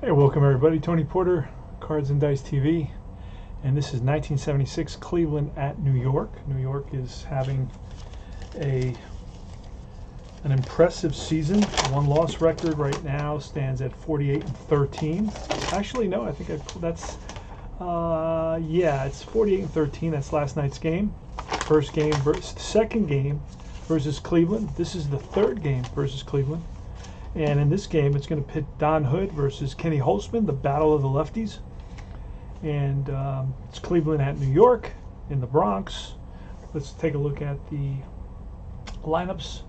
Hey, welcome everybody. Tony Porter, Cards and Dice TV, and this is 1976 Cleveland at New York. New York is having an impressive season. One-loss record right now stands at 48-13. Actually, no, I think that's it's 48-13. That's last night's game. First game versus second game versus Cleveland. This is the third game versus Cleveland. And in this game, it's going to pit Don Hood versus Kenny Holtzman, the battle of the lefties. And it's Cleveland at New York in the Bronx. Let's take a look at the lineups.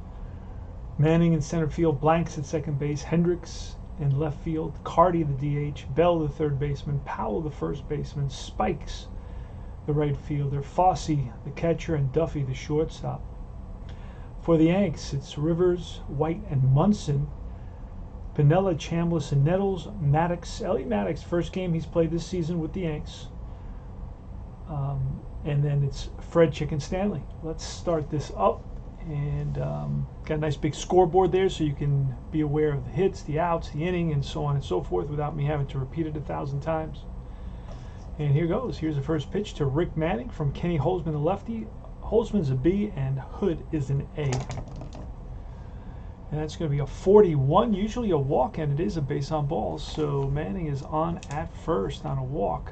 Manning in center field, Blanks at second base, Hendricks in left field, Carty the DH, Bell the third baseman, Powell the first baseman, Spikes the right fielder, Fossey the catcher, and Duffy the shortstop. For the Yanks, it's Rivers, White, and Munson. Piniella, Chambliss, and Nettles. Maddox, Ellie Maddox, first game he's played this season with the Yanks. And then it's Fred Chicken Stanley. Let's start this up. And got a nice big scoreboard there so you can be aware of the hits, the outs, the inning, and so on and so forth without me having to repeat it 1,000 times. And here goes. Here's the first pitch to Rick Manning from Kenny Holtzman, the lefty. Holtzman's a B and Hood is an A. And that's going to be a 41, usually a walk, and it is a base on balls. So Manning is on at first on a walk.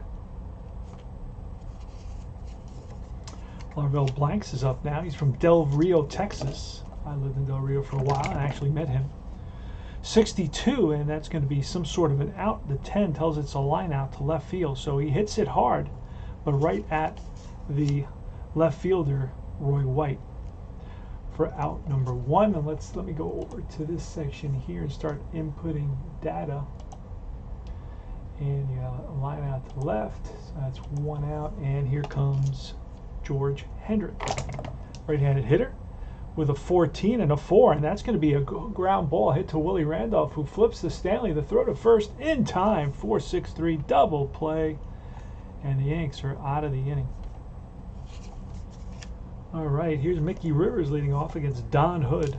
Larvell Blanks is up now. He's from Del Rio, Texas. I lived in Del Rio for a while and actually met him. 62, and that's going to be some sort of an out. The 10 tells it's a line out to left field. So he hits it hard, but right at the left fielder, Roy White, for out number 1. And let me go over to this section here and start inputting data. And you got a line out to the left, so that's 1 out. And here comes George Hendrick, right-handed hitter, with a 14 and a 4, and that's going to be a ground ball hit to Willie Randolph, who flips to Stanley. The throw to first in time, 4-6-3 double play, and the Yanks are out of the inning. All right, here's Mickey Rivers leading off against Don Hood.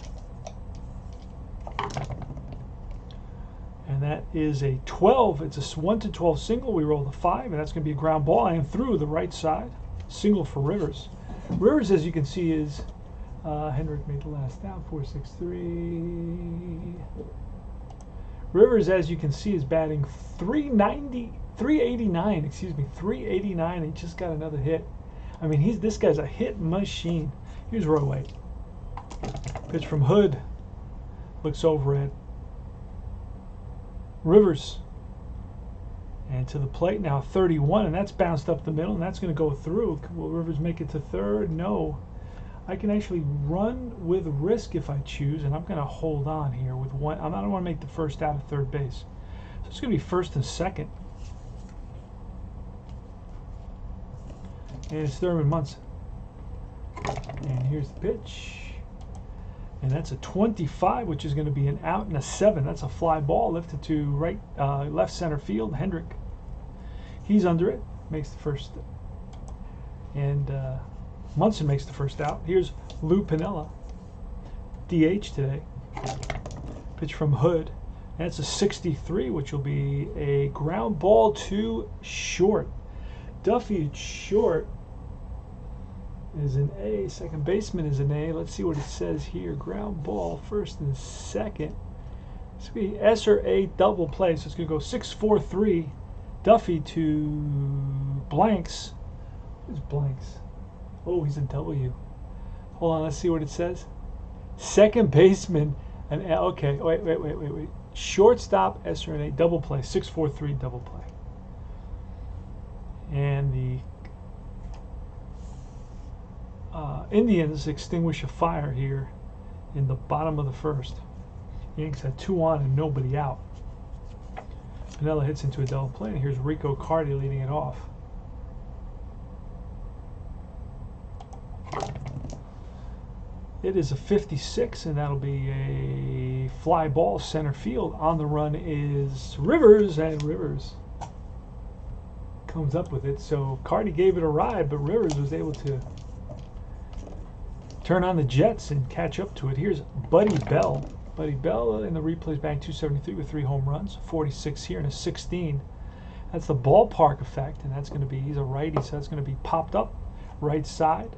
And that is a 12. It's a 1-12 single. We roll the 5, and that's going to be a ground ball and through the right side. Single for Rivers. Rivers, as you can see, is Hendrick made the last out, 4-6-3. Rivers, as you can see, is batting 389. Excuse me, 389. He just got another hit. I mean, this guy's a hit machine. Here's Roy White. Pitch from Hood. Looks over at Rivers. And to the plate now, 31, and that's bounced up the middle, and that's going to go through. Will Rivers make it to third? No. I can actually run with risk if I choose, and I'm going to hold on here with 1. I don't want to make the first out of third base. So it's going to be first and second. And it's Thurman Munson. And here's the pitch. And that's a 25, which is going to be an out, and a 7. That's a fly ball lifted to left center field. Hendrick. He's under it. Makes the first. And Munson makes the first out. Here's Lou Piniella. DH today. Pitch from Hood. And it's a 63, which will be a ground ball to short. Duffy at short is an A. Second baseman is an A. Let's see what it says here. Ground ball, first and second. It's going to be S or A double play. So it's going to go 6-4-3. Duffy to Blanks. Who's Blanks? Oh, he's a W. Hold on, let's see what it says. Second baseman, an A. Okay, wait. Shortstop, S or an A double play. 6-4-3 double play. And the Indians extinguish a fire here in the bottom of the first. Yanks had 2 on and nobody out. Piniella hits into a double play, and here's Rico Carty leading it off. It is a 56, and that'll be a fly ball center field. On the run is Rivers, and Rivers comes up with it. So Carty gave it a ride, but Rivers was able to turn on the jets and catch up to it. Here's Buddy Bell. Buddy Bell in the replays batting 273 with 3 home runs, 46 here and a 16. That's the ballpark effect, and that's going to be, he's a righty, so that's going to be popped up right side.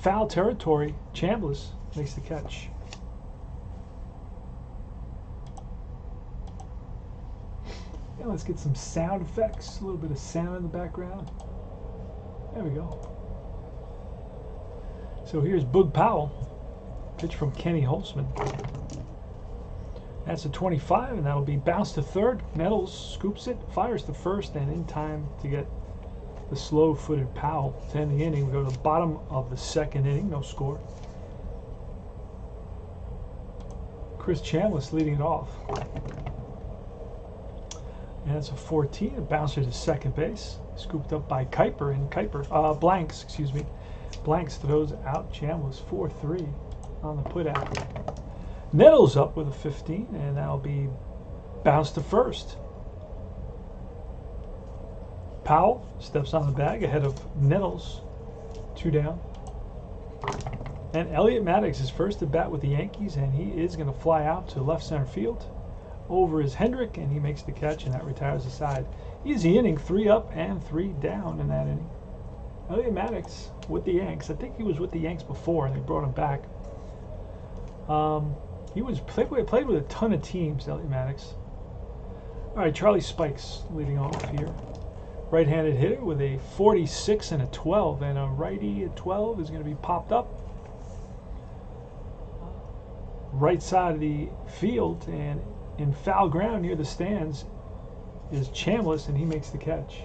Foul territory. Chambliss makes the catch. And let's get some sound effects, a little bit of sound in the background. There we go. So here's Boog Powell, pitch from Kenny Holtzman. That's a 25, and that'll be bounced to third. Nettles scoops it, fires to first, and in time to get the slow-footed Powell to end the inning. We go to the bottom of the second inning, no score. Chris Chambliss leading it off. And it's a 14, a bouncer to second base, scooped up by Blanks, excuse me. Blanks throws out Chambliss 4-3 on the put out. Nettles up with a 15, and that'll be bounced to first. Powell steps on the bag ahead of Nettles, 2 down. And Elliot Maddox is first at bat with the Yankees, and he is going to fly out to left center field. Over is Hendrick, and he makes the catch, and that retires the side. Easy inning, 3 up and 3 down in that inning. Elliot Maddox with the Yanks. I think he was with the Yanks before, and they brought him back. He was played with a ton of teams, Elliot Maddox. All right, Charlie Spikes leading off here. Right-handed hitter with a 46 and a 12, and a righty at 12 is going to be popped up. Right side of the field, and in foul ground near the stands is Chambliss, and he makes the catch.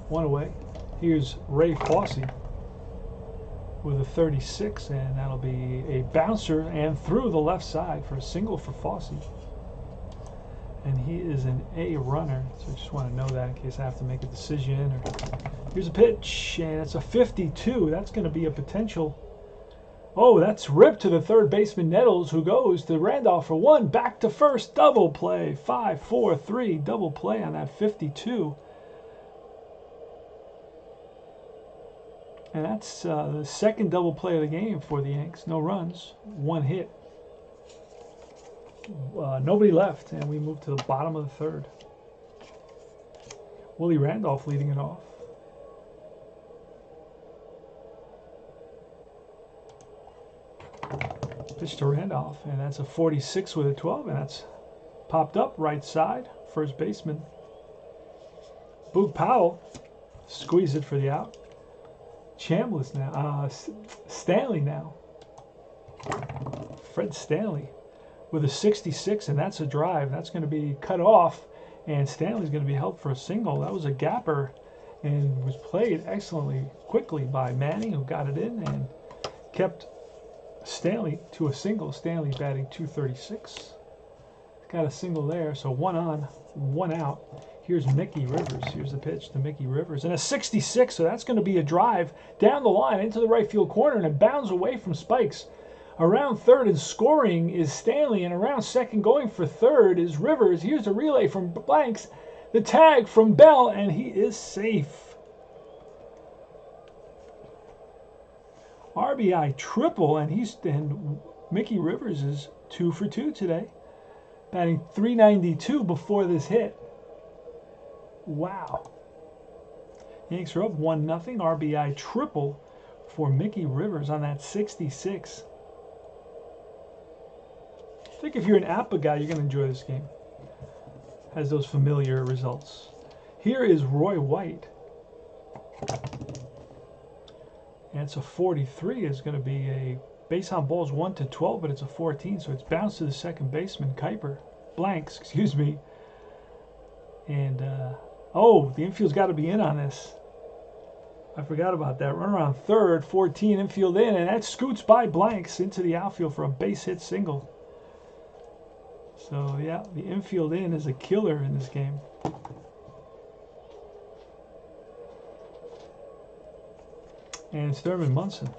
1 away. Here's Ray Fossey with a 36, and that'll be a bouncer and through the left side for a single for Fossey. And he is an A runner, so I just want to know that in case I have to make a decision. Here's a pitch, and it's a 52. That's going to be a potential. Oh, that's ripped to the third baseman Nettles, who goes to Randolph for 1, back to first, double play, 5-4-3, double play on that 52. And that's the second double play of the game for the Yanks. No runs, 1 hit. Nobody left, and we move to the bottom of the third. Willie Randolph leading it off. Pitch to Randolph, and that's a 46 with a 12, and that's popped up right side, first baseman. Boog Powell squeeze it for the out. Chambliss now, Stanley now. Fred Stanley with a 66, and that's a drive. That's going to be cut off, and Stanley's going to be held for a single. That was a gapper, and was played excellently quickly by Manning, who got it in and kept Stanley to a single. Stanley batting 236. Got a single there, so 1 on, 1 out. Here's Mickey Rivers. Here's the pitch to Mickey Rivers. And a 66, so that's going to be a drive down the line into the right field corner, and it bounds away from Spikes. Around third and scoring is Stanley, and around second going for third is Rivers. Here's a relay from Blanks. The tag from Bell, and he is safe. RBI triple, and Mickey Rivers is 2 for 2 today, batting 392 before this hit. Wow. Yanks are up 1-0. RBI triple for Mickey Rivers on that 66. I think if you're an APA guy, you're going to enjoy this game. Has those familiar results. Here is Roy White. And it's a 43. It's going to be a base on balls 1 to 12, but it's a 14, so it's bounced to the second baseman, Blanks, excuse me. And, oh, the infield's got to be in on this. I forgot about that. Run around third, 14, infield in, and that scoots by Blanks into the outfield for a base hit single. So, yeah, the infield in is a killer in this game. And it's Thurman Munson.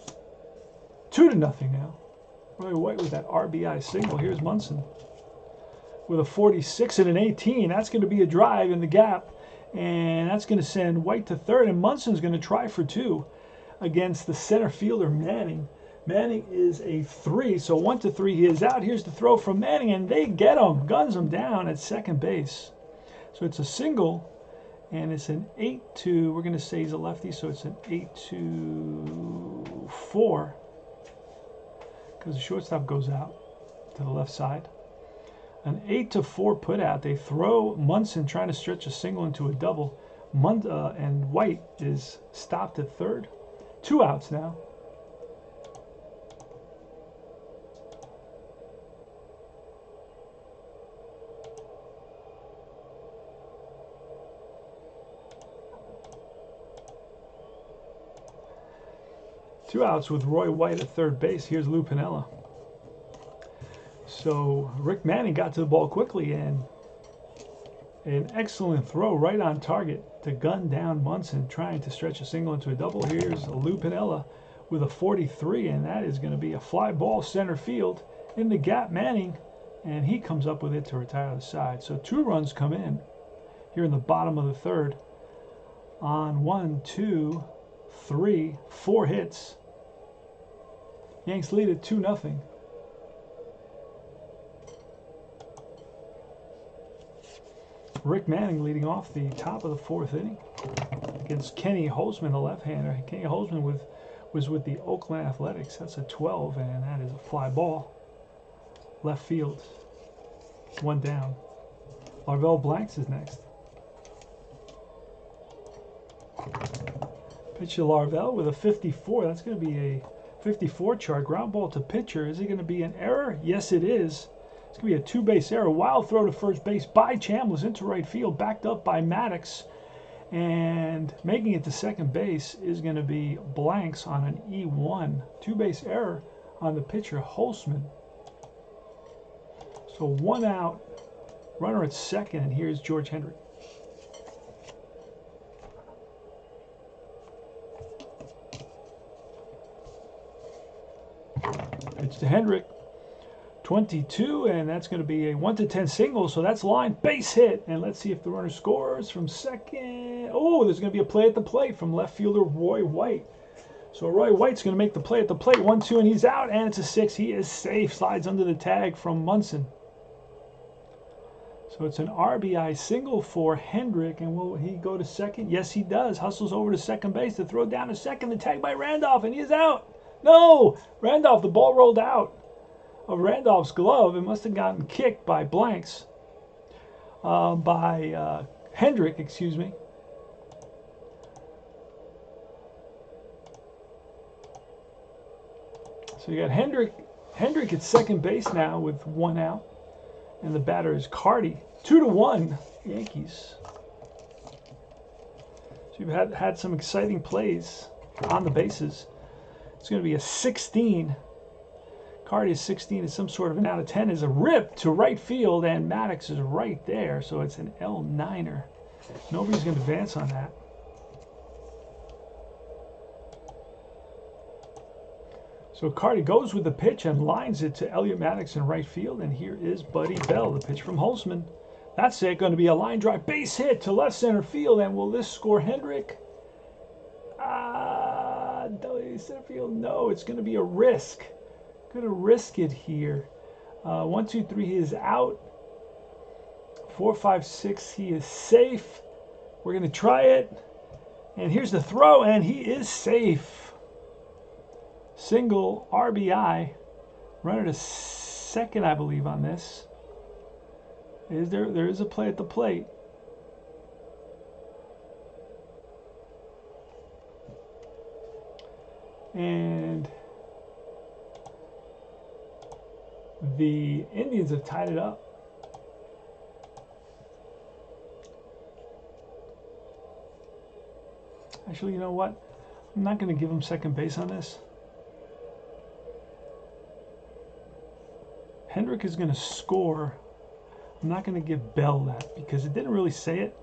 2-0 now. Roy White with that RBI single. Here's Munson with a 46 and an 18. That's going to be a drive in the gap. And that's going to send White to third. And Munson's going to try for 2 against the center fielder, Manning. Manning is a 3, so 1-3. He is out. Here's the throw from Manning, and they get him, guns him down at second base. So it's a single, and it's an 8-2. We're going to say he's a lefty, so it's an 8-4 because the shortstop goes out to the left side. An 8-4 put out. They throw Munson trying to stretch a single into a double. And White is stopped at third. 2 outs now. Two outs with Roy White at third base. Here's Lou Piniella. So Rick Manning got to the ball quickly, and an excellent throw right on target to gun down Munson trying to stretch a single into a double. Here's Lou Piniella with a 43, and that is going to be a fly ball center field in the gap. Manning, and he comes up with it to retire the side. So 2 runs come in here in the bottom of the third on 1, 2, 3, 4 hits. Yanks lead it 2-0. Rick Manning leading off the top of the 4th inning against Kenny Holtzman, the left-hander. Kenny Holtzman was with the Oakland Athletics. That's a 12, and that is a fly ball. Left field. 1 down. Larvell Blanks is next. Pitch to Larvell with a 54. That's going to be a 54 chart. Ground ball to pitcher. Is it going to be an error? Yes, it is. It's going to be a 2-base error. Wild throw to first base by Chambliss into right field, backed up by Maddox. And making it to second base is going to be Blanks on an E1. 2-base error on the pitcher, Holtzman. So 1 out, runner at second, and here's George Hendrick. Pitch to Hendrick. 22, and that's going to be a 1-10 single, so that's line base hit. And let's see if the runner scores from second. Oh, there's going to be a play at the plate from left fielder Roy White. So Roy White's going to make the play at the plate. 1-2, and he's out, and it's a 6. He is safe. Slides under the tag from Munson. So it's an RBI single for Hendrick, and will he go to second? Yes, he does. Hustles over to second base to throw down to second. The tag by Randolph, and he is out. No! Randolph, the ball rolled out of Randolph's glove. It must have gotten kicked by Blanks. By Hendrick, excuse me. So you got Hendrick at second base now with 1 out. And the batter is Carty. 2-1 Yankees. So you've had some exciting plays on the bases. It's going to be a 16. Carty is 16. It's some sort of an out of 10. Is a rip to right field, and Maddox is right there. So it's an L9er. Nobody's going to advance on that. So Carty goes with the pitch and lines it to Elliot Maddox in right field. And here is Buddy Bell, the pitch from Holtzman. That's it. Going to be a line drive base hit to left center field. And will this score Hendrick? Center field. No, it's going to be a risk. Going to risk it here. 1, 2, 3. He is out. 4, 5, 6. He is safe. We're going to try it. And here's the throw, and he is safe. Single RBI. Runner to second, I believe, on this. There is a play at the plate. And the Indians have tied it up. Actually, you know what? I'm not going to give him second base on this. Hendrick is going to score. I'm not going to give Bell that because it didn't really say it.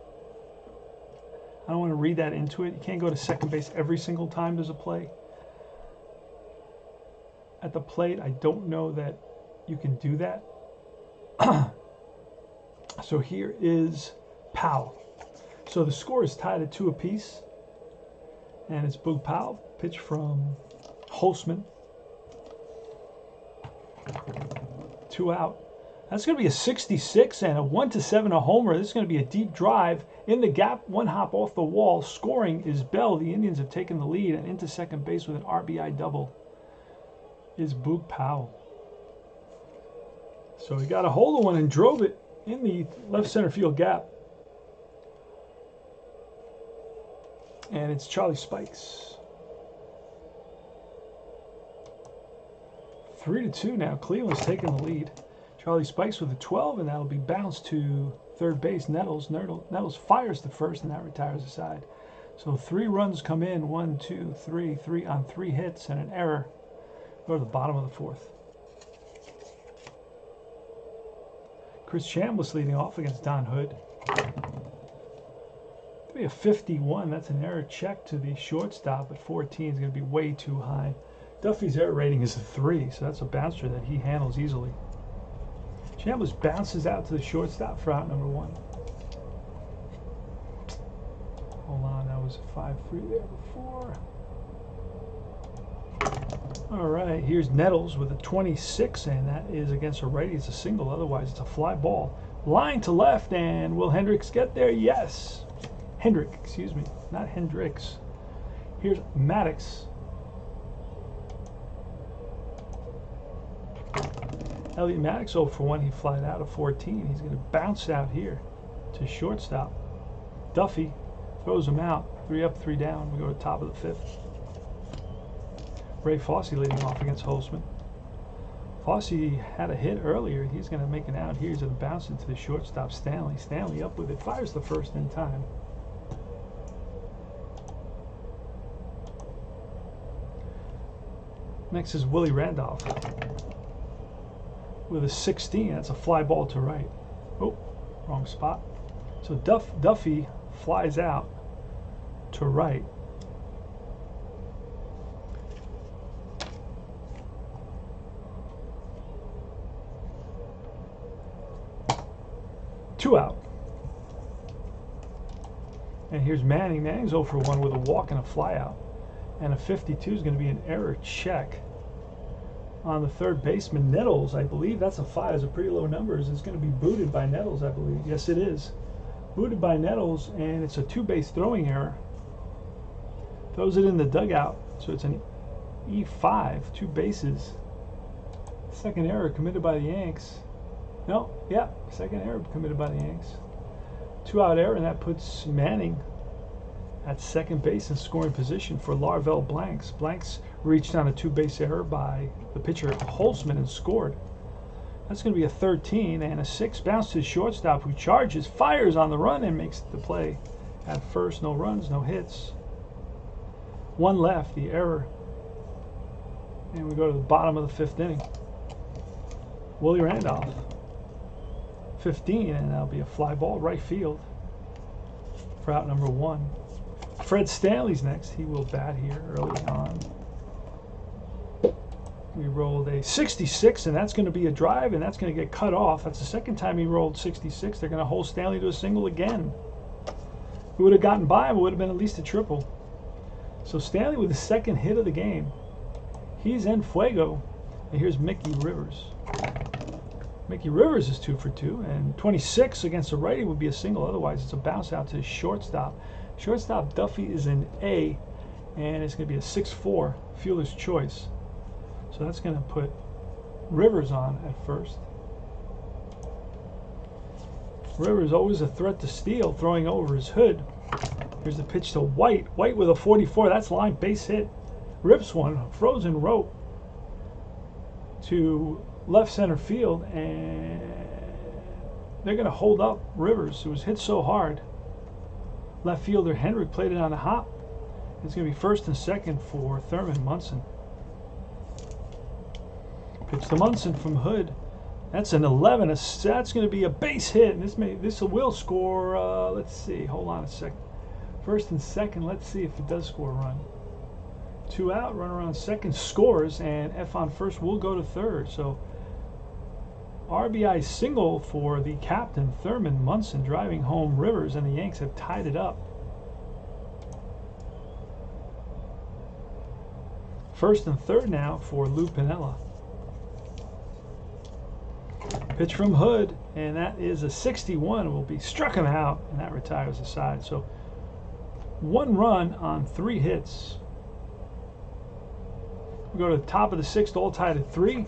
I don't want to read that into it. You can't go to second base every single time there's a play. At the plate, I don't know that you can do that. So here is Powell. So the score is tied at 2 apiece. And it's Boog Powell, pitch from Holtzman. 2 out. That's going to be a 66 and a 1-7 a homer. This is going to be a deep drive in the gap, 1 hop off the wall. Scoring is Bell. The Indians have taken the lead, and into second base with an RBI double is Boog Powell. So he got a hold of one and drove it in the left center field gap. And it's Charlie Spikes. 3-2 now. Cleveland's taking the lead. Charlie Spikes with a 12, and that'll be bounced to third base. Nettles fires to first, and that retires the side. So 3 runs come in. 1, 2, 3. 3 on 3 hits and an error. Go to the bottom of the 4th. Chris Chambliss leading off against Don Hood. It'll be a 51. That's an error check to the shortstop, but 14 is going to be way too high. Duffy's error rating is a 3, so that's a bouncer that he handles easily. Chambliss bounces out to the shortstop for out number 1. Hold on, that was a 5-3 there before. All right, here's Nettles with a 26, and that is against a righty. It's a single, otherwise it's a fly ball. Line to left, and will Hendricks get there? Yes. Hendrick, excuse me, not Hendricks. Here's Maddox. Elliot Maddox 0 for 1. He flied out of 14. He's going to bounce out here to shortstop. Duffy throws him out. 3 up, 3 down. We go to the top of the 5th. Ray Fossey leading off against Holtzman. Fossey had a hit earlier. He's going to make an out here. He's going to bounce into the shortstop, Stanley. Stanley up with it. Fires the first in time. Next is Willie Randolph with a 16. That's a fly ball to right. Oh, wrong spot. So Duffy flies out to right. Two out. And here's Manning. Manning's 0 for 1 with a walk and a fly out. And a 52 is going to be an error check on the third baseman. Nettles, I believe that's a 5. It's a pretty low numbers. It's going to be booted by Nettles, I believe. Yes, it is. Booted by Nettles, and it's a 2-base throwing error. Throws it in the dugout, so it's an E5, 2 bases. Second error committed by the Yanks. No, yeah, second error committed by the Yanks. 2-out error, and that puts Manning at second base in scoring position for Larvell Blanks. Blanks reached on a 2-base error by the pitcher Holtzman and scored. That's going to be a 13 and a 6. Bounce to the shortstop, who charges, fires on the run, and makes the play at first. No runs, no hits. 1 left, the error. And we go to the bottom of the 5th inning. Willie Randolph. 15, and that'll be a fly ball right field for out number 1. Fred Stanley's next. He will bat here early on. We rolled a 66, and that's going to be a drive, and that's going to get cut off. That's the second time he rolled 66. They're going to hold Stanley to a single again. He would have gotten by, but would have been at least a triple. So Stanley with the second hit of the game. He's en fuego. And here's Mickey Rivers. Mickey Rivers is 2 for 2, and 26 against a righty would be a single. Otherwise, it's a bounce out to his shortstop. Shortstop Duffy is an A, and it's going to be a 6-4, fielder's choice. So that's going to put Rivers on at first. Rivers always a threat to steal, throwing over his hood. Here's the pitch to White. White with a 44. That's line base hit. Rips one, frozen rope to left center field, and they're going to hold up Rivers, who was hit so hard. Left fielder Hendrick played it on a hop. It's going to be first and second for Thurman Munson. Pitch to Munson from Hood. That's an 11. That's going to be a base hit, and this will score. Let's see. Hold on a second. First and second. Let's see if it does score a run. 2 out. Runner on second scores, and F on first will go to third. So RBI single for the captain, Thurman Munson, driving home Rivers, and the Yanks have tied it up. First and third now for Lou Piniella. Pitch from Hood, and that is a 61. Will be struck him out, and that retires the side. So 1 run on 3 hits. We go to the top of the 6th, all tied at 3.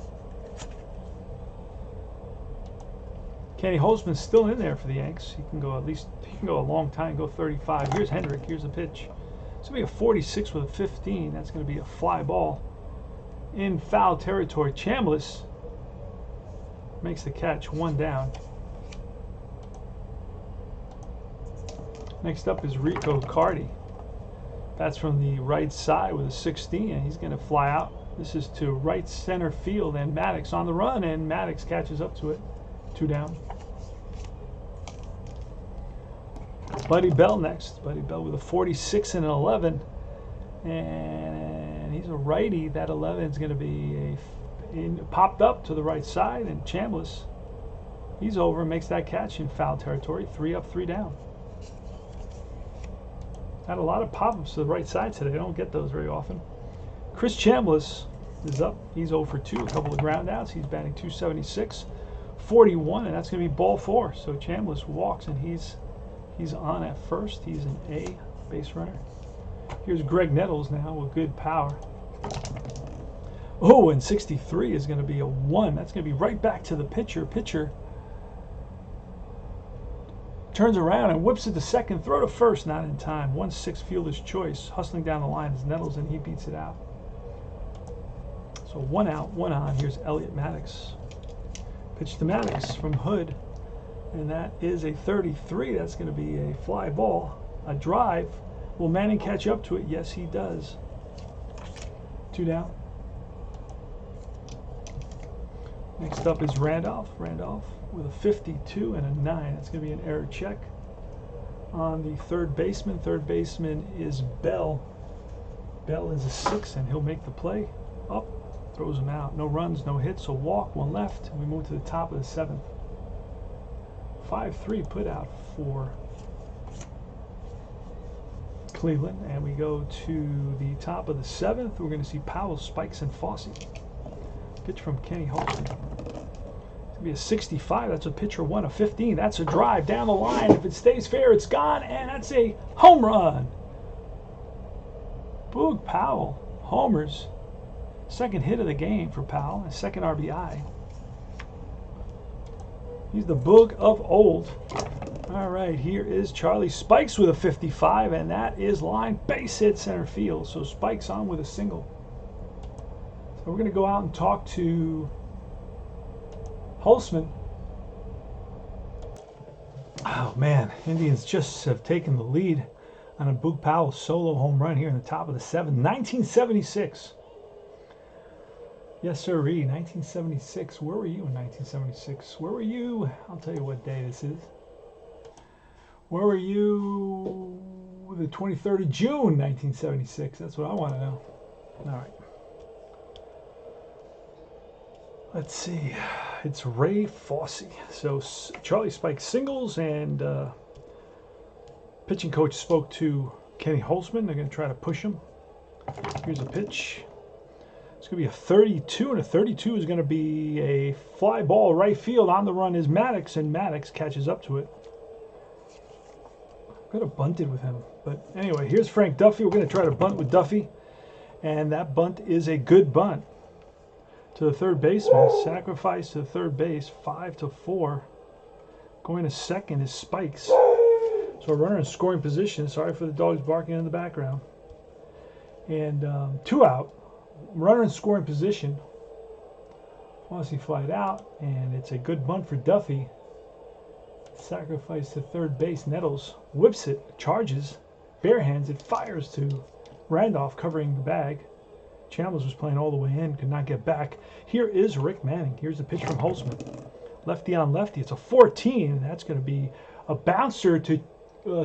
Kenny Holtzman's still in there for the Yanks. He can go a long time, go 35. Here's Hendrick. Here's the pitch. It's going to be a 46 with a 15. That's going to be a fly ball in foul territory. Chambliss makes the catch, 1 down. Next up is Rico Cardi. That's from the right side with a 16, and he's going to fly out. This is to right center field, and Maddox on the run, and Maddox catches up to it. 2 down. Buddy Bell next. Buddy Bell with a 46 and an 11, and he's a righty. That 11 is going to be popped up to the right side, and Chambliss, he's over and makes that catch in foul territory. 3 up, 3 down. Had a lot of pop-ups to the right side today. I don't get those very often. Chris Chambliss is up. He's 0 for 2. A couple of ground outs. He's batting .276, 41, and that's going to be ball 4. So Chambliss walks, and he's on at first. He's an A base runner. Here's Greg Nettles now with good power. Oh, and 63 is going to be a 1. That's going to be right back to the pitcher. Pitcher turns around and whips it to second. Throw to first, not in time. 1-6 fielder's choice. Hustling down the line is Nettles, and he beats it out. So 1 out, 1 on. Here's Elliot Maddox. Pitch to Maddox from Hood, and that is a 33. That's going to be a fly ball, a drive. Will Manning catch up to it? Yes, he does. 2 down. Next up is Randolph. Randolph with a 52 and a 9. That's going to be an error check on the third baseman. Third baseman is Bell. Bell is a 6, and he'll make the play. Up, throws him out. No runs, no hits, so walk, 1 left. And we move to the top of the 7th. 5-3 put out for Cleveland, and we go to the top of the 7th. We're going to see Powell, Spikes, and Fossey. Pitch from Kenny Holtzman. It's going to be a 65. That's a pitcher 1, a 15. That's a drive down the line. If it stays fair, it's gone, and that's a home run. Boog Powell homers. Second hit of the game for Powell, a second RBI. He's the Boog of old. All right, here is Charlie Spikes with a 55, and that is line base hit center field. So Spikes on with a single. So we're going to go out and talk to Holtzman. Oh man, Indians just have taken the lead on a Boog Powell solo home run here in the top of the 7th. 1976. Yes, sirree, 1976. Where were you in 1976? Where were you? I'll tell you what day this is. Where were you the 23rd of June, 1976? That's what I want to know. All right. Let's see. It's Ray Fossey. So Charlie Spike singles, and pitching coach spoke to Kenny Holtzman. They're going to try to push him. Here's a pitch. It's going to be a 32, and a 32 is going to be a fly ball right field. On the run is Maddox, and Maddox catches up to it. Could have bunted with him. But anyway, here's Frank Duffy. We're going to try to bunt with Duffy, and that bunt is a good bunt to the third baseman. Sacrifice to the third base, 5-4. Going to second is Spikes. So a runner in scoring position. Sorry for the dogs barking in the background. And 2 out. Runner in scoring position. Fossey flied out, and it's a good bunt for Duffy. Sacrifice to third base. Nettles whips it, charges, barehands it, fires to Randolph covering the bag. Chambliss was playing all the way in, could not get back. Here is Rick Manning. Here's a pitch from Holtzman. Lefty on lefty. It's a 14, and that's going to be a bouncer to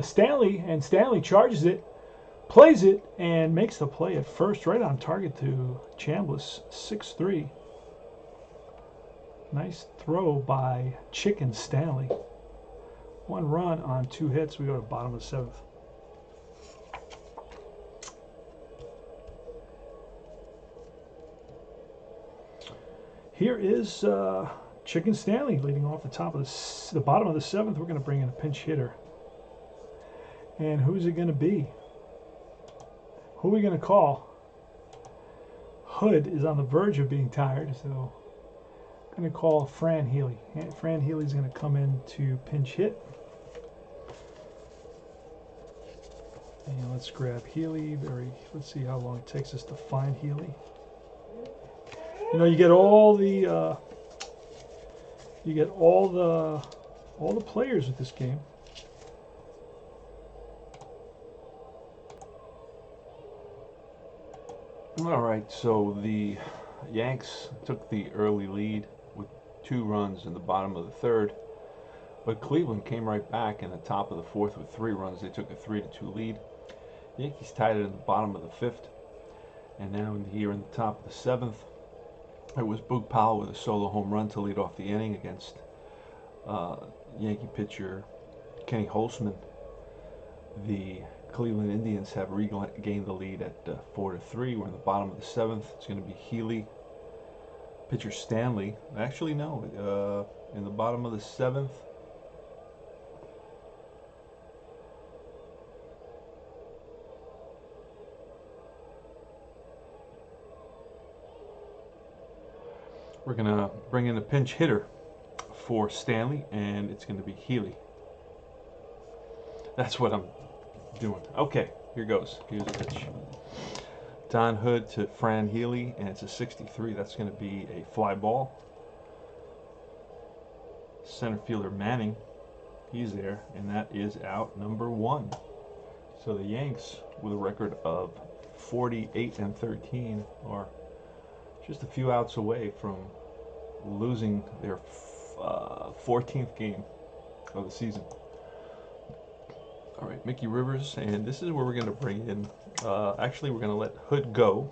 Stanley, and Stanley charges it, plays it, and makes the play at first, right on target to Chambliss. 6-3. Nice throw by Chicken Stanley. 1 run on 2 hits. We go to the bottom of the 7th. Here is Chicken Stanley leading off the top of the bottom of the 7th. We're going to bring in a pinch hitter. And who's it going to be? Who are we going to call? Hood is on the verge of being tired, so I'm going to call Fran Healy. Fran Healy's going to come in to pinch hit. And let's grab Healy. Let's see how long it takes us to find Healy. You know, you get all the players with this game. All right, so the Yanks took the early lead with 2 runs in the bottom of the 3rd, but Cleveland came right back in the top of the 4th with 3 runs. They took a 3-2 lead. The Yankees tied it in the bottom of the 5th, and now here in the top of the 7th, it was Boog Powell with a solo home run to lead off the inning against Yankee pitcher Kenny Holtzman. The Cleveland Indians have regained the lead at 4-3. We're in the bottom of the 7th. It's going to be Healy, pitcher Stanley. Actually, no, in the bottom of the 7th. We're going to bring in a pinch hitter for Stanley, and it's going to be Healy. That's what I'm doing. Okay, here goes. Here's a pitch. Don Hood to Fran Healy, and it's a 63. That's going to be a fly ball. Center fielder Manning, he's there, and that is out number 1. So the Yanks, with a record of 48-13, are just a few outs away from losing their 14th game of the season. All right, Mickey Rivers, and this is where we're going to bring in, actually we're going to let Hood go.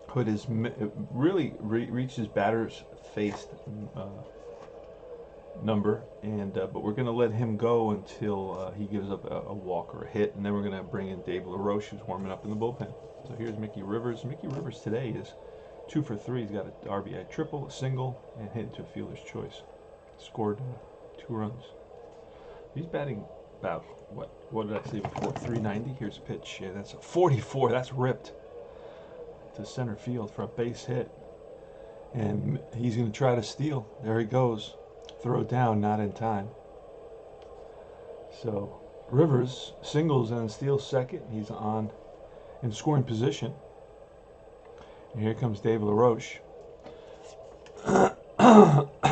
Hood is really reached his batter's faced number, and but we're going to let him go until he gives up a walk or a hit, and then we're going to bring in Dave Laroche, who's warming up in the bullpen. So here's Mickey Rivers. Mickey Rivers today is 2 for 3. He's got an RBI triple, a single, and hit into a fielder's choice. Scored 2 runs. He's batting about, what did I say before, 390? Here's a pitch. Yeah, that's a 44. That's ripped to center field for a base hit. And he's going to try to steal. There he goes. Throw down, not in time. So Rivers singles and steals second. He's on in scoring position. And here comes Dave Laroche.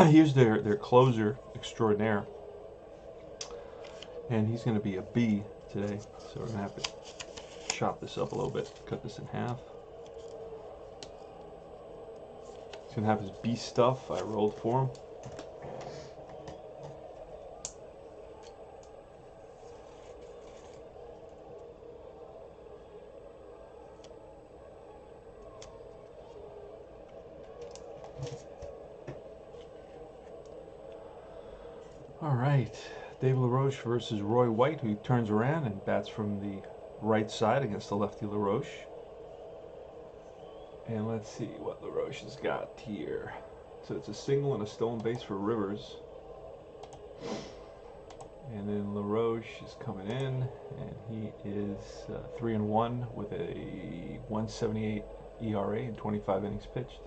Here's their closer extraordinaire. And he's going to be a B today. So we're going to have to chop this up a little bit. Cut this in half. He's going to have his B stuff I rolled for him. All right, Dave Laroche versus Roy White, who turns around and bats from the right side against the lefty Laroche. And let's see what Laroche has got here. So it's a single and a stolen base for Rivers. And then Laroche is coming in, and he is 3-1 with a 1.78 ERA and 25 innings pitched.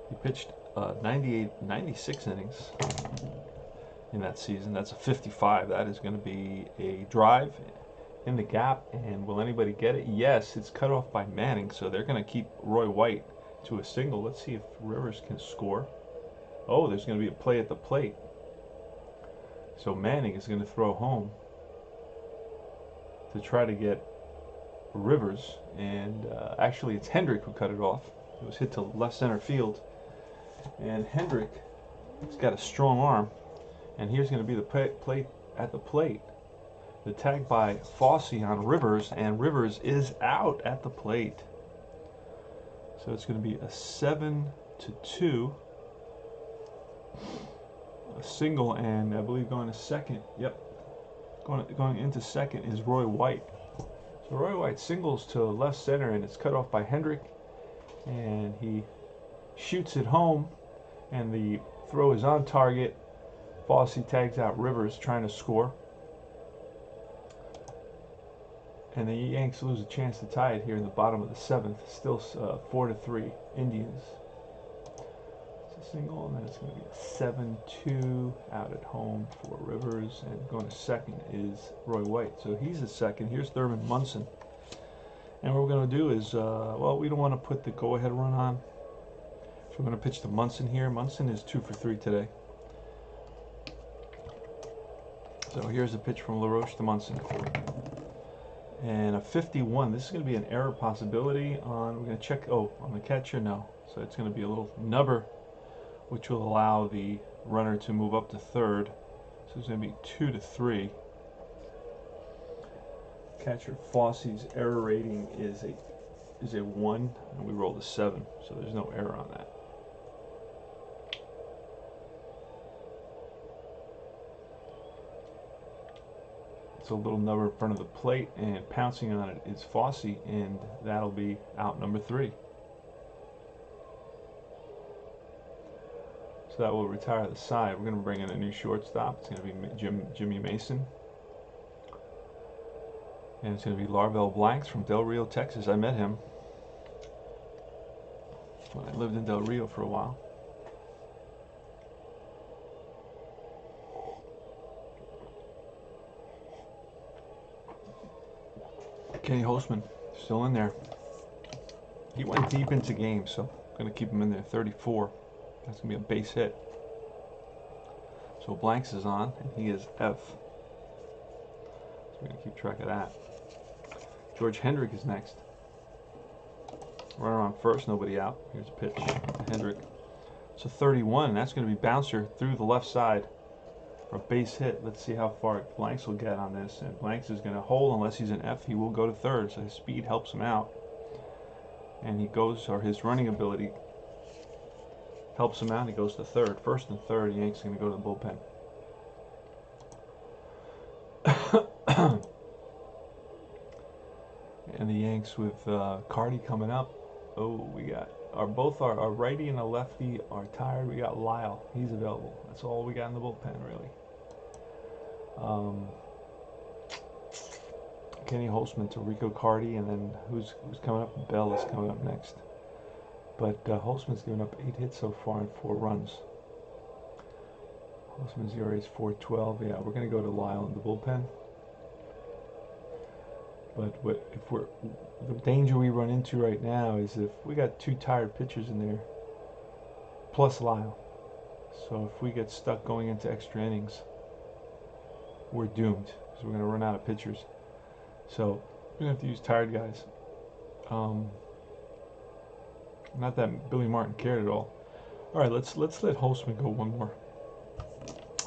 He pitched 96 innings in that season. That's a 55. That is going to be a drive in the gap. And will anybody get it? Yes, it's cut off by Manning. So they're going to keep Roy White to a single. Let's see if Rivers can score. Oh, there's going to be a play at the plate. So Manning is going to throw home to try to get Rivers. And actually, it's Hendrick who cut it off. It was hit to left center field. And Hendrick has got a strong arm, and here's going to be the plate at the plate. The tag by Fossey on Rivers, and Rivers is out at the plate. So it's going to be a 7-2, a single, and I believe going to second. Yep, going into second is Roy White. So Roy White singles to left center, and it's cut off by Hendrick, and he shoots it home, and the throw is on target. Fossey tags out Rivers trying to score. And the Yanks lose a chance to tie it here in the bottom of the 7th. Still 4-3 Indians. It's a single, and then it's going to be a 7-2 out at home for Rivers. And going to second is Roy White. So he's at second. Here's Thurman Munson. And what we're going to do is, well, we don't want to put the go-ahead run on. So we're going to pitch to Munson here. Munson is 2 for 3 today. So here's a pitch from Laroche to Munson. And a 51. This is going to be an error possibility on, we're going to check, on the catcher, no. So it's going to be a little nubber, which will allow the runner to move up to third. So it's going to be 2-3. Catcher Fossey's error rating is a 1, and we rolled a 7, so there's no error on that. It's a little nubber in front of the plate, and pouncing on it is Fossey, and that'll be out number 3. So that will retire the side. We're going to bring in a new shortstop. It's going to be Jimmy Mason. And it's going to be Larvell Blanks from Del Rio, Texas. I met him when I lived in Del Rio for a while. Kenny Holtzman, still in there. He went deep into games, so I'm going to keep him in there. 34. That's going to be a base hit. So Blanks is on, and he is F. So we're going to keep track of that. George Hendrick is next. Runner on first, nobody out. Here's a pitch. Hendrick. It's a 31, and that's going to be bouncer through the left side. For a base hit. Let's see how far Blanks will get on this. And Blanks is going to hold unless he's an F. He will go to third, so his speed helps him out. And he goes, or his running ability helps him out. He goes to third. First and third, Yanks are going to go to the bullpen. And the Yanks with Cardi coming up. Oh, we got both our righty and a lefty are tired. We got Lyle. He's available. That's all we got in the bullpen, really. Kenny Holtzman to Rico Cardi, and then who's coming up? Bell is coming up next. But Holtzman's given up 8 hits so far and 4 runs. Holtzman's ERA is 4.12. Yeah, we're going to go to Lyle in the bullpen. But the danger we run into right now is if we got 2 tired pitchers in there, plus Lyle. So if we get stuck going into extra innings, we're doomed because we're going to run out of pitchers. So we're going to have to use tired guys. Not that Billy Martin cared at all. All right, let's let Holtzman go one more.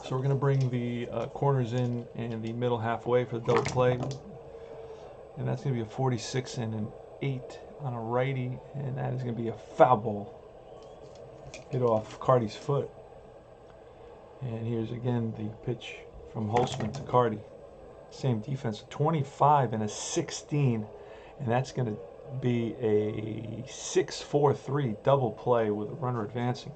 So we're going to bring the corners in and the middle halfway for the double play. And that's going to be a 46 and an 8 on a righty, and that is going to be a foul ball. Hit off Cardi's foot. And here's again the pitch from Holtzman to Cardi. Same defense, 25 and a 16, and that's going to be a 6-4-3 double play with a runner advancing.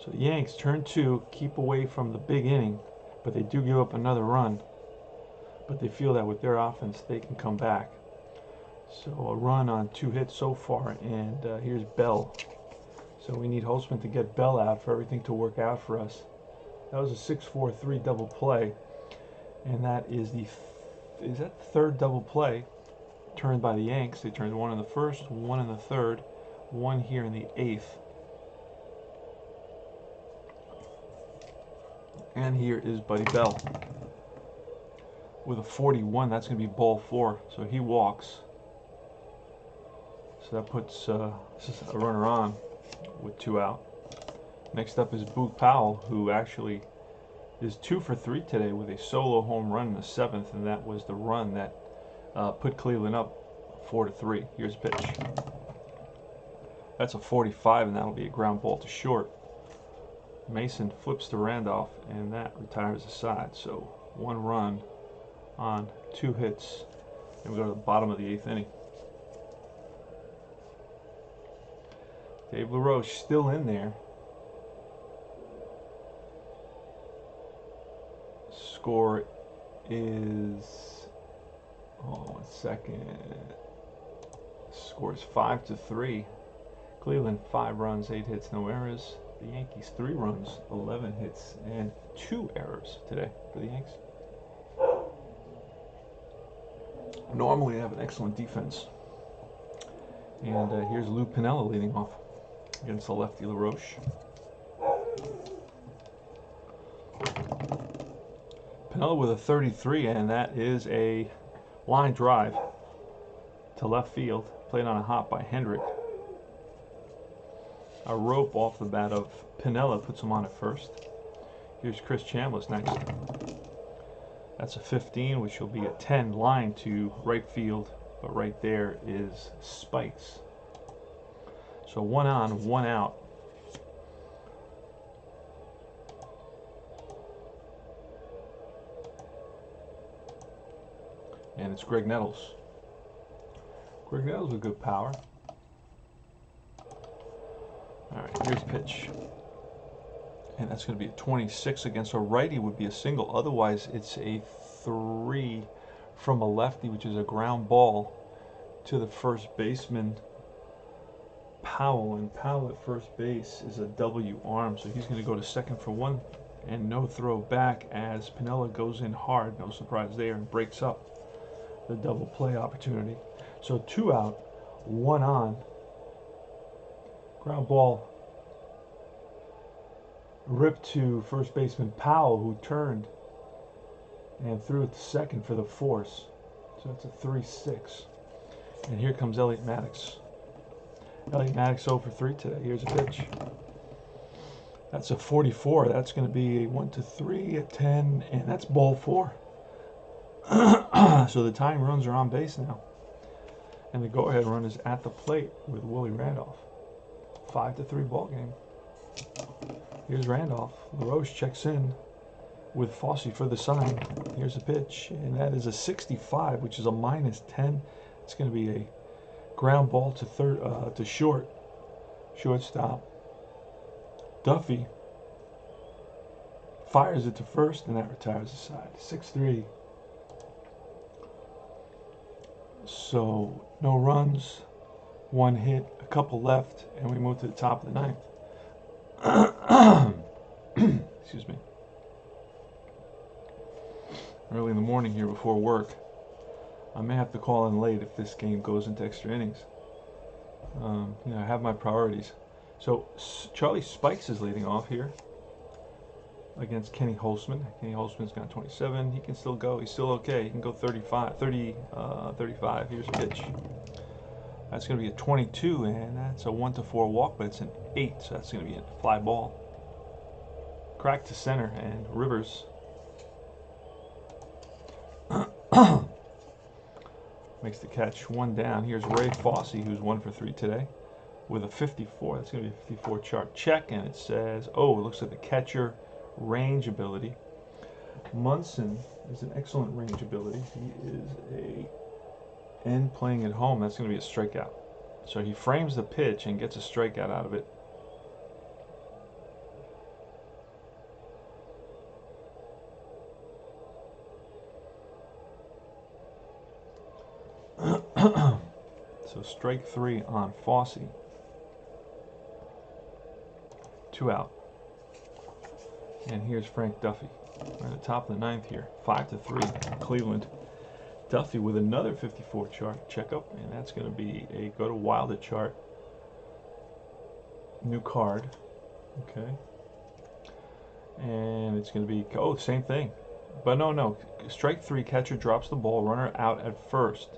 So the Yanks turn 2, keep away from the big inning, but they do give up another run. But they feel that with their offense, they can come back. So a run on 2 hits so far, and here's Bell. So we need Holtzman to get Bell out for everything to work out for us. That was a 6-4-3 double play, and that is the third double play turned by the Yanks. They turned 1 in the first, 1 in the third, 1 here in the 8th. And here is Buddy Bell with a 41. That's going to be ball 4, so he walks. So that puts a runner on with 2 out. Next up is Boog Powell, who actually is 2 for 3 today with a solo home run in the 7th, and that was the run that put Cleveland up 4-3. Here's a pitch. That's a 45, and that'll be a ground ball to short. Mason flips to Randolph, and that retires the side. So 1 run on 2 hits, and we go to the bottom of the 8th inning. Dave Laroche still in there. Score is, oh, 1 second. Score is 5-3. Cleveland 5 runs, 8 hits, no errors. The Yankees 3 runs, 11 hits, and 2 errors today for the Yanks. Normally they have an excellent defense. And here's Lou Piniella leading off against the lefty Laroche. Piniella with a 33, and that is a line drive to left field, played on a hop by Hendrick. A rope off the bat of Piniella puts him on at first. Here's Chris Chambliss next. That's a 15, which will be a 10 line to right field, but right there is Spikes. So 1 on, 1 out. And it's Greg Nettles. Greg Nettles with good power. Alright, here's pitch. And that's going to be a 26 against a righty, would be a single. Otherwise, it's a 3 from a lefty, which is a ground ball to the first baseman, Powell. And Powell at first base is a W arm, so he's going to go to second for 1 and no throw back as Piniella goes in hard, no surprise there, and breaks up the double play opportunity. So 2 out, 1 on. Ground ball ripped to first baseman Powell, who turned and threw it to second for the force. So it's a 3-6. And here comes Elliot Maddox. Elliot Maddox 0 for 3 today. Here's a pitch. That's a 44. That's going to be a 1-3, a 10, and that's ball 4. So the tying runs are on base now. And the go-ahead run is at the plate with Willie Randolph. 5-3 ball game. Here's Randolph. Laroche checks in with Fossey for the sign. Here's a pitch, and that is a 65, which is a -10. It's going to be a ground ball to shortstop. Duffy fires it to first, and that retires the side. 6-3. So no runs, 1 hit, a couple left, and we move to the top of the 9th. Excuse me. Early in the morning here before work. I may have to call in late if this game goes into extra innings. I have my priorities. So Charlie Spikes is leading off here against Kenny Holtzman. Kenny Holtzman's got 27. He can still go. He's still okay. He can go 35. Here's a pitch. That's going to be a 22, and that's a 1-4 walk, but it's an 8, so that's going to be a fly ball. Crack to center, and Rivers makes the catch. 1 down. Here's Ray Fossey, who's 1 for 3 today, with a 54. That's going to be a 54 chart check, and it says, oh, it looks like the catcher range ability. Munson is an excellent range ability. He is a end playing at home. That's going to be a strikeout. So he frames the pitch and gets a strikeout out of it. So strike 3 on Fossey. 2 out. And here's Frank Duffy. We're at the top of the 9th here. 5-3 Cleveland. Duffy with another 54 chart checkup, and that's going to be a go to Wilder chart. New card. Okay. And it's going to be, oh, same thing. But no. Strike 3, catcher drops the ball, runner out at first.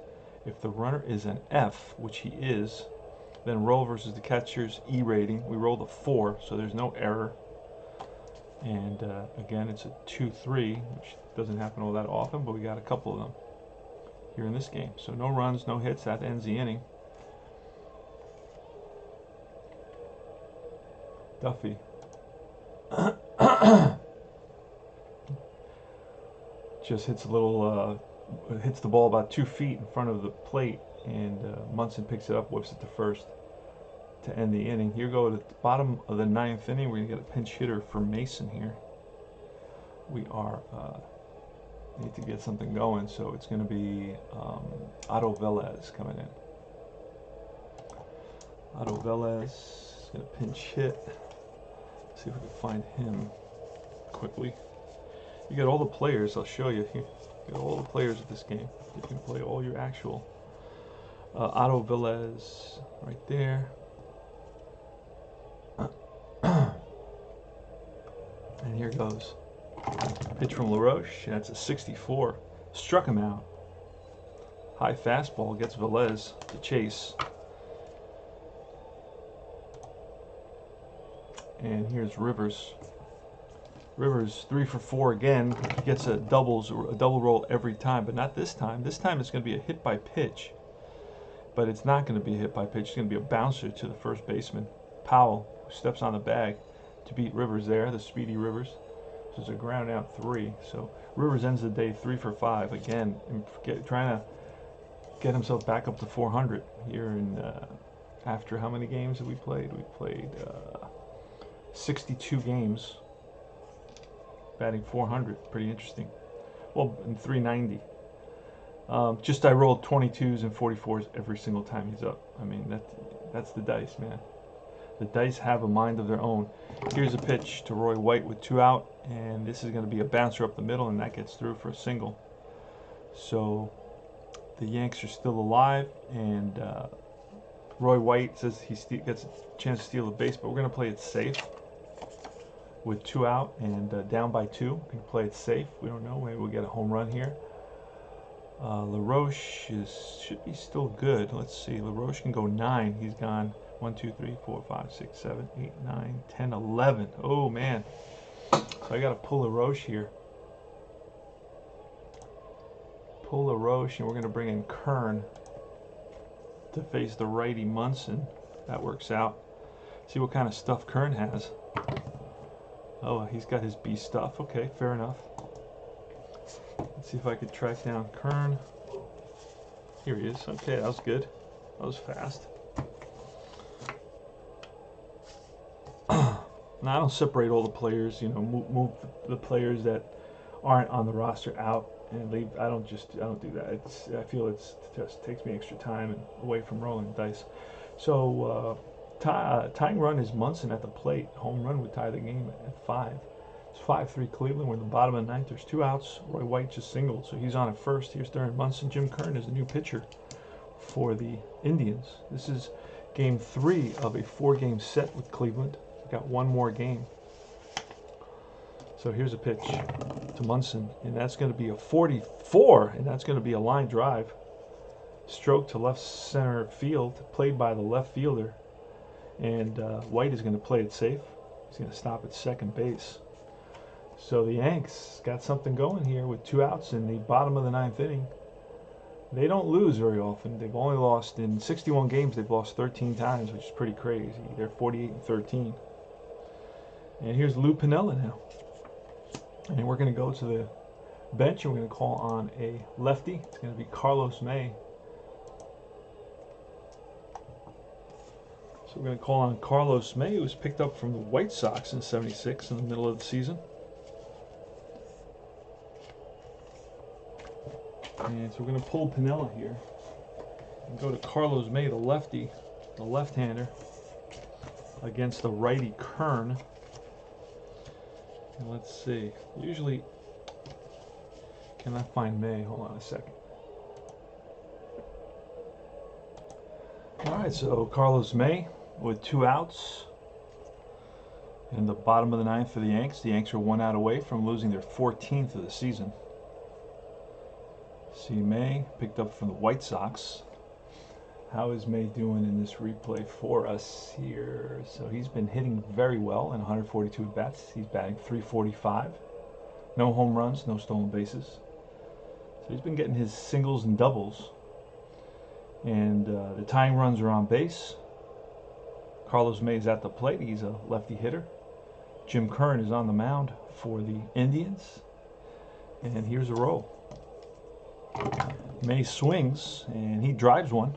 If the runner is an F, which he is, then roll versus the catcher's E rating. We rolled a 4, so there's no error. And again, it's a 2-3, which doesn't happen all that often, but we got a couple of them here in this game. So no runs, no hits. That ends the inning. Duffy. Just hits a little, hits the ball about 2 feet in front of the plate, and Munson picks it up, whips it to first. to end the inning. Here go to the bottom of the 9th inning. We're going to get a pinch hitter for Mason here. We are need to get something going, so it's going to be Otto Velez coming in. Otto Velez is going to pinch hit. See if we can find him quickly. You got all the players. I'll show you here. You got all the players of this game. You can play all your actual. Otto Velez right there. And here goes. Pitch from Laroche. That's a 64. Struck him out. High fastball gets Velez to chase. And here's Rivers. Rivers 3 for 4 again. He gets a double roll every time, but not this time. This time it's going to be a hit by pitch. But it's not going to be a hit by pitch. It's going to be a bouncer to the first baseman, Powell, who steps on the bag to beat Rivers there, the speedy Rivers. So it's a ground out 3. So Rivers ends the day 3 for 5 again, trying to get himself back up to 400 here in after how many games have we played? We played 62 games, batting 400. Pretty interesting. Well, in 390. Just I rolled 22s and 44s every single time he's up. I mean, that's the dice, man. The dice have a mind of their own. Here's a pitch to Roy White with 2 out, and this is going to be a bouncer up the middle, and that gets through for a single. So the Yanks are still alive, and Roy White says he gets a chance to steal the base, but we're going to play it safe with 2 out and down by 2. We can play it safe. We don't know. Maybe we'll get a home run here. Laroche should be still good. Let's see. Laroche can go 9. He's gone 1, 2, 3, 4, 5, 6, 7, 8, 9, 10, 11. Oh, man. So I got to pull Laroche here. Pull Laroche, and we're going to bring in Kern to face the righty Munson. That works out. See what kind of stuff Kern has. Oh, he's got his B stuff. Okay, fair enough. Let's see if I could track down Kern. Here he is. Okay, that was good. That was fast. Now I don't separate all the players. You know, move the players that aren't on the roster out and leave. I don't do that. I feel it just takes me extra time and away from rolling dice. So tying run is Munson at the plate. Home run would tie the game at 5. It's 5-3 Cleveland. We're in the bottom of the 9th. There's 2 outs. Roy White just singled, so he's on at first. Here's Darren Munson. Jim Kern is the new pitcher for the Indians. This is game 3 of a 4-game set with Cleveland. We've got 1 more game. So here's a pitch to Munson, and that's going to be a 44, and that's going to be a line drive. Stroke to left center field, played by the left fielder, and White is going to play it safe. He's going to stop at second base. So the Yanks got something going here with 2 outs in the bottom of the 9th inning. They don't lose very often. They've only lost in 61 games. They've lost 13 times, which is pretty crazy. They're 48-13. And here's Lou Piniella now. And we're going to go to the bench, and we're going to call on a lefty. It's going to be Carlos May. So we're going to call on Carlos May, who was picked up from the White Sox in '76 in the middle of the season. And so we're going to pull Piniella here and go to Carlos May, the lefty, the left-hander, against the righty Kern. And let's see. Usually, cannot find May. Hold on a second. All right, so Carlos May with 2 outs in the bottom of the 9th for the Yanks. The Yanks are 1 out away from losing their 14th of the season. See May, picked up from the White Sox. How is May doing in this replay for us here? So he's been hitting very well in 142 at-bats. He's batting .345. No home runs, no stolen bases. So he's been getting his singles and doubles. And the tying runs are on base. Carlos May is at the plate. He's a lefty hitter. Jim Kern is on the mound for the Indians. And here's a roll. May swings, and he drives one,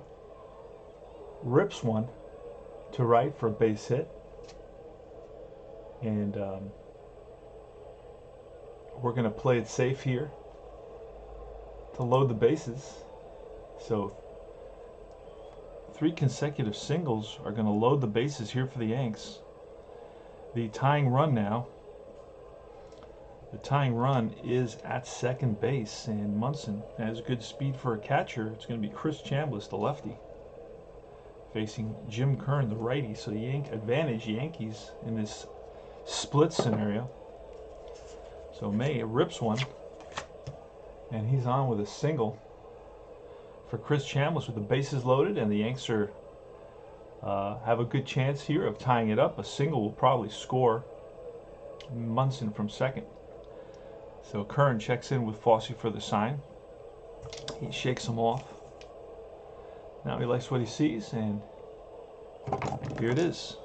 rips one to right for a base hit. And we're going to play it safe here to load the bases. So 3 consecutive singles are going to load the bases here for the Yanks. The tying run now. The tying run is at second base, and Munson has good speed for a catcher. It's going to be Chris Chambliss, the lefty, facing Jim Kern, the righty. So advantage Yankees in this split scenario. So May rips one, and he's on with a single for Chris Chambliss with the bases loaded, and the Yanks are have a good chance here of tying it up. A single will probably score Munson from second. So Kern checks in with Fossey for the sign. He shakes him off. Now he likes what he sees, and here it is.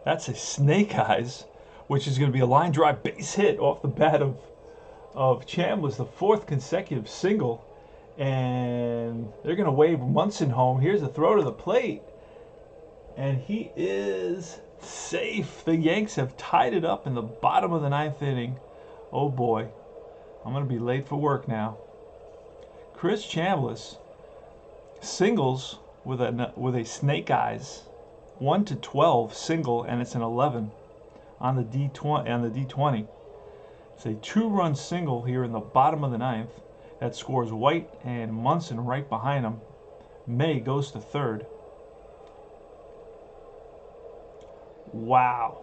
That's a snake eyes, which is going to be a line drive base hit off the bat of Chambliss, the 4th consecutive single. And they're going to wave Munson home. Here's a throw to the plate, and he is safe. The Yanks have tied it up in the bottom of the 9th inning. Oh boy, I'm going to be late for work now. Chris Chambliss singles with a snake eyes 1-12 single, and it's an 11 on the D20. It's a 2-run single here in the bottom of the 9th that scores White and Munson right behind him. May goes to third. Wow,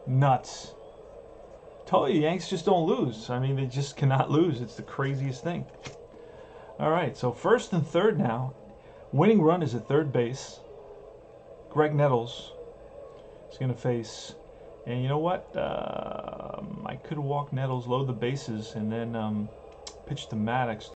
nuts. Told you, Yanks just don't lose. I mean, they just cannot lose. It's the craziest thing. All right, so first and third now. Winning run is at third base. Greg Nettles is going to face, and you know what? I could walk Nettles, load the bases, and then pitch to Maddox.